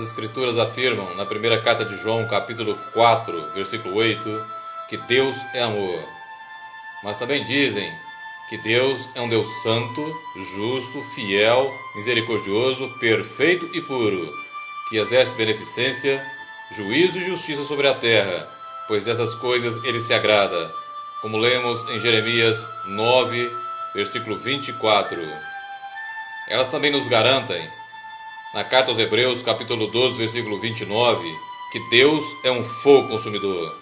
Escrituras afirmam, na primeira carta de João, capítulo 4, versículo 8, que Deus é amor. Mas também dizem que Deus é um Deus santo, justo, fiel, misericordioso, perfeito e puro, que exerce beneficência, juízo e justiça sobre a terra, pois dessas coisas ele se agrada, como lemos em Jeremias 9, versículo 24. Elas também nos garantem, na carta aos Hebreus, capítulo 12, versículo 29, que Deus é um fogo consumidor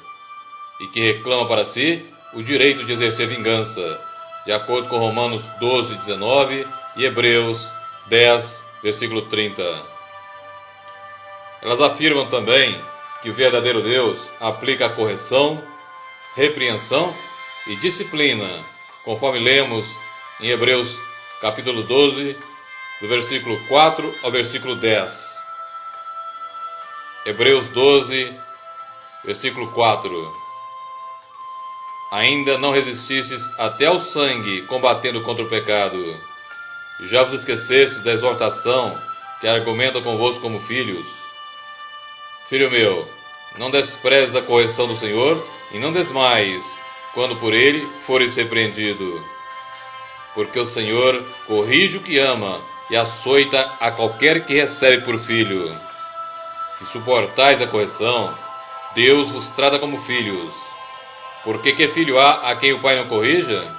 e que reclama para si o direito de exercer vingança, de acordo com Romanos 12, 19 e Hebreus 10, versículo 30. Elas afirmam também que o verdadeiro Deus aplica a correção, repreensão e disciplina, conforme lemos em Hebreus capítulo 12, do versículo 4 ao versículo 10. Hebreus 12, versículo 4. Ainda não resististes até ao sangue, combatendo contra o pecado. Já vos esquecestes da exortação que argumenta convosco como filhos. Filho meu, não desprezes a correção do Senhor e não desmaies, quando por ele fores repreendido. Porque o Senhor corrige o que ama e açoita a qualquer que recebe por filho. Se suportais a correção, Deus vos trata como filhos. Porque que filho há a quem o pai não corrija?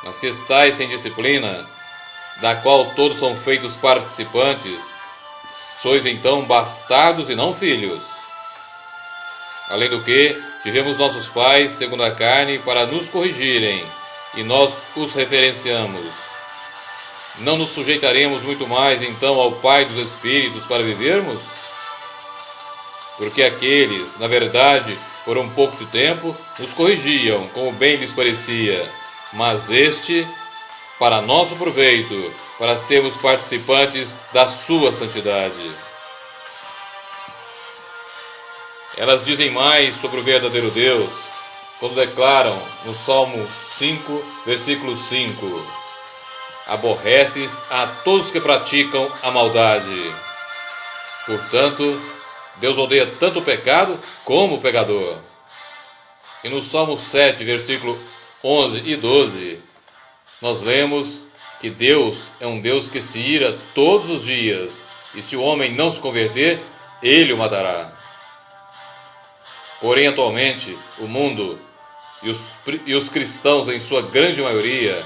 Mas se estáis sem disciplina, da qual todos são feitos participantes, sois então bastardos e não filhos. Além do que, tivemos nossos pais, segundo a carne, para nos corrigirem, e nós os reverenciamos. Não nos sujeitaremos muito mais, então, ao Pai dos Espíritos para vivermos? Porque aqueles, na verdade, por um pouco de tempo, nos corrigiam, como bem lhes parecia, mas este, para nosso proveito, para sermos participantes da sua santidade. Elas dizem mais sobre o verdadeiro Deus, quando declaram no Salmo 5, versículo 5, aborreces a todos que praticam a maldade. Portanto, Deus odeia tanto o pecado como o pecador. E no Salmo 7, versículo 11 e 12, nós lemos que Deus é um Deus que se ira todos os dias, e se o homem não se converter, ele o matará. Porém, atualmente, o mundo e os cristãos, em sua grande maioria,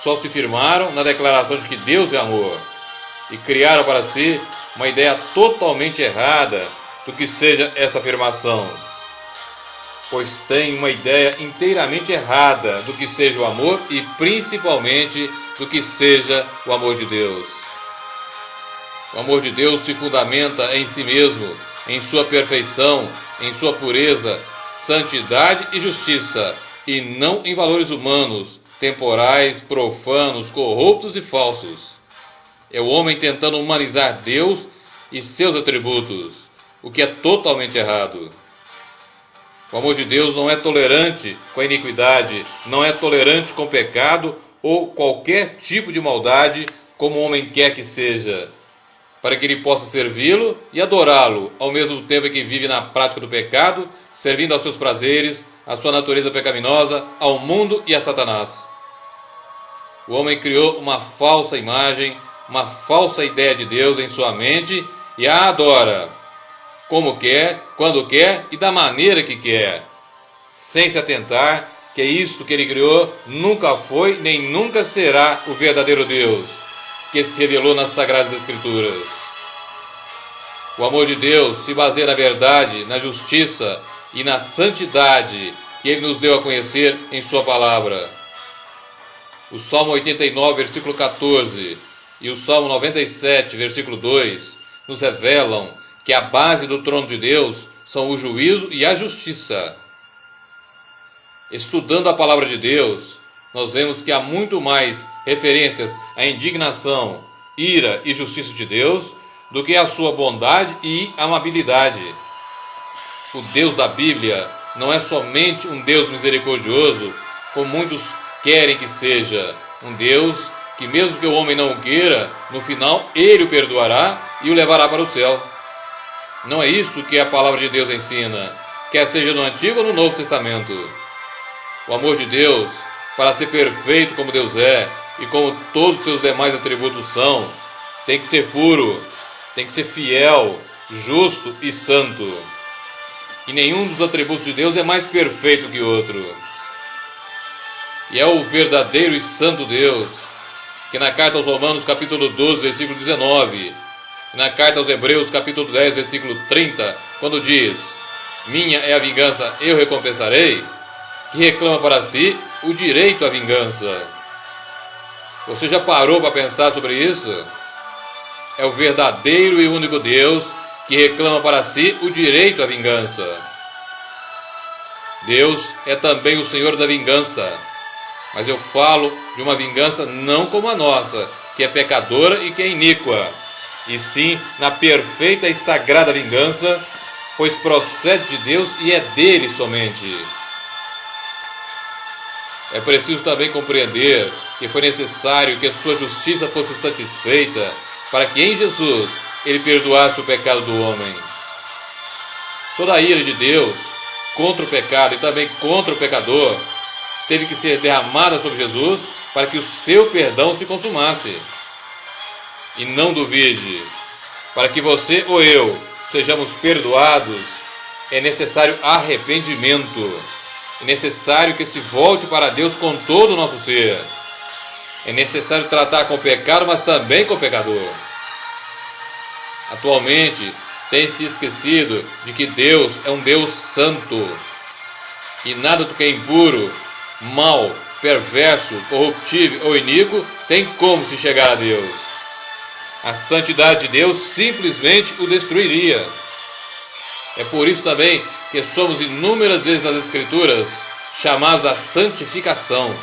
só se firmaram na declaração de que Deus é amor e criaram para si uma ideia totalmente errada do que seja essa afirmação, pois tem uma ideia inteiramente errada do que seja o amor e principalmente do que seja o amor de Deus. O amor de Deus se fundamenta em si mesmo, em sua perfeição, em sua pureza, santidade e justiça, e não em valores humanos, temporais, profanos, corruptos e falsos. É o homem tentando humanizar Deus e seus atributos, o que é totalmente errado. O amor de Deus não é tolerante com a iniquidade, não é tolerante com o pecado ou qualquer tipo de maldade, como o homem quer que seja, para que ele possa servi-lo e adorá-lo, ao mesmo tempo que vive na prática do pecado, servindo aos seus prazeres, à sua natureza pecaminosa, ao mundo e a Satanás. O homem criou uma falsa imagem, uma falsa ideia de Deus em sua mente e a adora, como quer, quando quer e da maneira que quer, sem se atentar que isto que ele criou nunca foi nem nunca será o verdadeiro Deus, que se revelou nas Sagradas Escrituras. O amor de Deus se baseia na verdade, na justiça e na santidade que Ele nos deu a conhecer em Sua Palavra. O Salmo 89, versículo 14 e o Salmo 97, versículo 2 nos revelam que a base do trono de Deus são o juízo e a justiça. Estudando a Palavra de Deus, nós vemos que há muito mais referências à indignação, ira e justiça de Deus do que à sua bondade e amabilidade. O Deus da Bíblia não é somente um Deus misericordioso, como muitos querem que seja, um Deus que mesmo que o homem não o queira, no final ele o perdoará e o levará para o céu. Não é isso que a palavra de Deus ensina, quer seja no Antigo ou no Novo Testamento. O amor de Deus, para ser perfeito como Deus é, e como todos os seus demais atributos são, tem que ser puro, tem que ser fiel, justo e santo. E nenhum dos atributos de Deus é mais perfeito que outro. E é o verdadeiro e santo Deus, que na carta aos Romanos, capítulo 12, versículo 19, e na carta aos Hebreus, capítulo 10, versículo 30, quando diz: minha é a vingança, eu recompensarei, que reclama para si o direito à vingança. Você já parou para pensar sobre isso? É o verdadeiro e único Deus que reclama para si o direito à vingança. Deus é também o Senhor da vingança, mas eu falo de uma vingança não como a nossa, que é pecadora e que é iníqua, e sim na perfeita e sagrada vingança, pois procede de Deus e é dele somente. É preciso também compreender que foi necessário que a sua justiça fosse satisfeita para que em Jesus ele perdoasse o pecado do homem. Toda a ira de Deus contra o pecado e também contra o pecador teve que ser derramada sobre Jesus para que o seu perdão se consumasse. E não duvide, para que você ou eu sejamos perdoados, é necessário arrependimento. É necessário que se volte para Deus com todo o nosso ser. É necessário tratar com o pecado, mas também com o pecador. Atualmente, tem se esquecido de que Deus é um Deus santo. E nada do que é impuro, mau, perverso, corruptível ou iníquo tem como se chegar a Deus. A santidade de Deus simplesmente o destruiria. É por isso também que somos inúmeras vezes nas Escrituras chamados à santificação.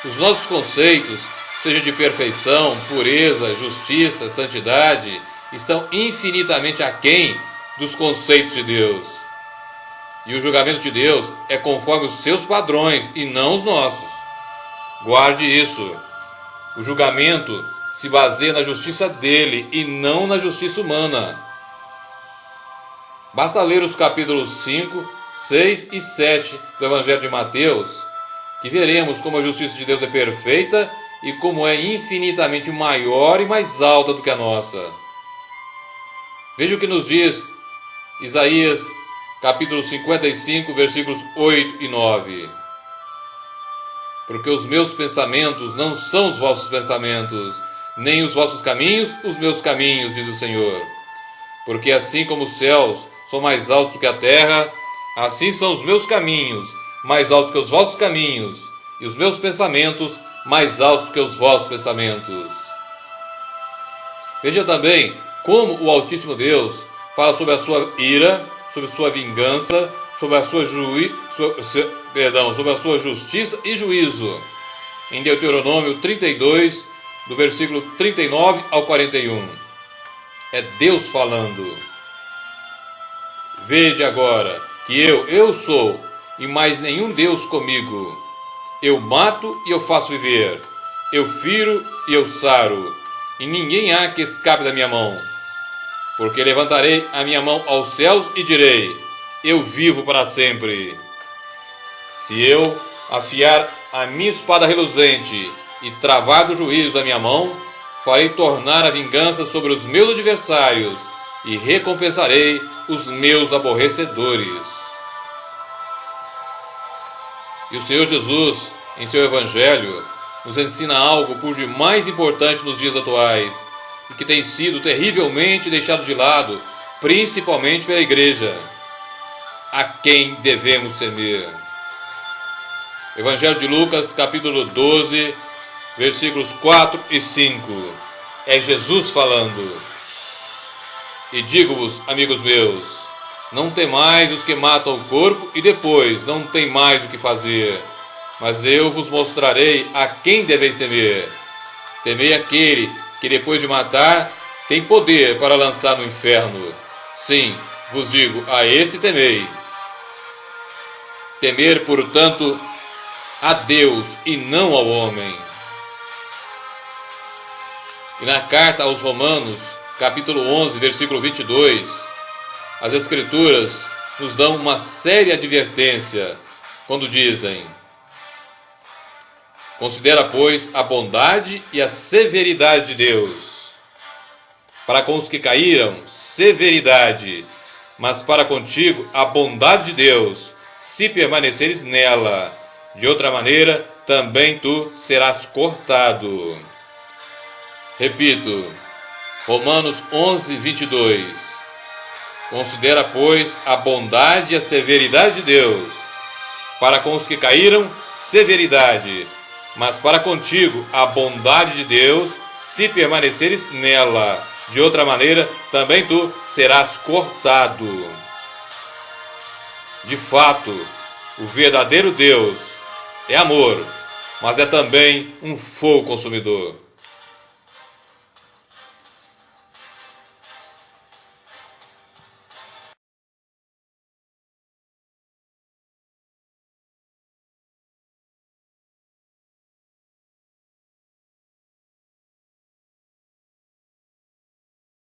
Os nossos conceitos, seja de perfeição, pureza, justiça, santidade, estão infinitamente aquém dos conceitos de Deus. E o julgamento de Deus é conforme os seus padrões e não os nossos. Guarde isso. O julgamento se baseia na justiça dele e não na justiça humana. Basta ler os capítulos 5, 6 e 7 do Evangelho de Mateus, que veremos como a justiça de Deus é perfeita e como é infinitamente maior e mais alta do que a nossa. Veja o que nos diz Isaías, capítulo 55, versículos 8 e 9. Porque os meus pensamentos não são os vossos pensamentos, nem os vossos caminhos, os meus caminhos, diz o Senhor. Porque assim como os céus são mais altos do que a terra, assim são os meus caminhos, mais altos que os vossos caminhos, e os meus pensamentos, mais altos do que os vossos pensamentos. Veja também como o Altíssimo Deus fala sobre a sua ira, sobre sua vingança, sobre a sua sobre a sua justiça e juízo. Em Deuteronômio 32, do versículo 39 ao 41. É Deus falando. Vede agora que eu sou, e mais nenhum Deus comigo. Eu mato e eu faço viver. Eu firo e eu saro. E ninguém há que escape da minha mão. Porque levantarei a minha mão aos céus e direi: eu vivo para sempre. Se eu afiar a minha espada reluzente e travar do juízo a minha mão, farei tornar a vingança sobre os meus adversários e recompensarei os meus aborrecedores. E o Senhor Jesus, em seu Evangelho, nos ensina algo por demais importante nos dias atuais e que tem sido terrivelmente deixado de lado, principalmente pela igreja. A quem devemos temer? Evangelho de Lucas, capítulo 12, versículos 4 e 5. É Jesus falando. E digo-vos, amigos meus, não temais os que matam o corpo e depois não tem mais o que fazer. Mas eu vos mostrarei a quem deveis temer. Temei aquele que depois de matar tem poder para lançar no inferno. Sim, vos digo, a esse temei. Temer, portanto, a Deus e não ao homem. E na carta aos Romanos, capítulo 11, versículo 22, as Escrituras nos dão uma séria advertência quando dizem: considera, pois, a bondade e a severidade de Deus. Para com os que caíram, severidade, mas para contigo a bondade de Deus, se permaneceres nela. De outra maneira, também tu serás cortado. Repito, Romanos 11, 22. Considera, pois, a bondade e a severidade de Deus. Para com os que caíram, severidade, mas para contigo a bondade de Deus, se permaneceres nela. De outra maneira, também tu serás cortado. De fato, o verdadeiro Deus é amor, mas é também um fogo consumidor.